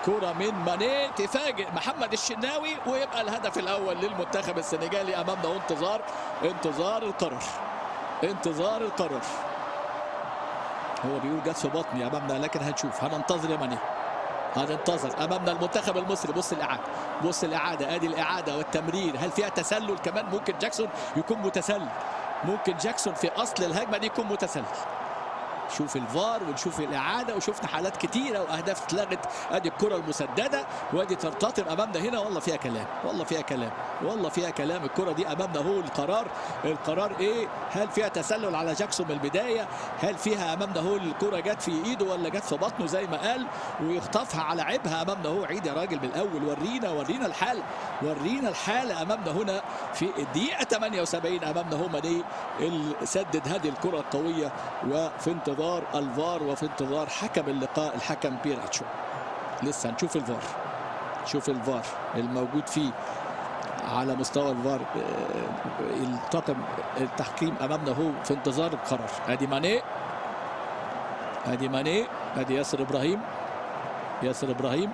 كرة من ماني تفاجئ محمد الشناوي ويبقى الهدف الاول للمنتخب السنغالي. امامنا انتظار القرار. هو بيقول جت في بطني امامنا، لكن هنشوف، هننتظر يا ماني، هننتظر. امامنا المنتخب المصري. بص الاعاده، ادي الاعاده والتمرير. هل فيها تسلل كمان؟ ممكن جاكسون يكون متسلل، ممكن جاكسون في اصل الهجمه دي يكون متسلل. شوف الفار ونشوف الاعاده، وشفنا حالات كتيره واهداف اتلغت. ادي الكره المسدده وادي ترتطم امامنا هنا. والله فيها كلام. الكره دي امامنا هو القرار ايه؟ هل فيها تسلل على جاكسون من البدايه؟ هل فيها امامنا هو الكره جت في ايده ولا جت في بطنه زي ما قال ويخطفها على عيبها؟ امامنا هو عيد يا راجل من الاول. ورينا الحاله امامنا هنا في الدقيقه 78. امامنا هو ماني اللي سدد هذه الكره القويه، وفي انتظار الفار وفي انتظار حكم اللقاء الحكم بيراتشو. لسه هنشوف الفار، شوف الفار الموجود فيه على مستوى الفار. الطاقم التحكيم امامنا هو في انتظار القرار. ادي ماني، ادي ياسر ابراهيم.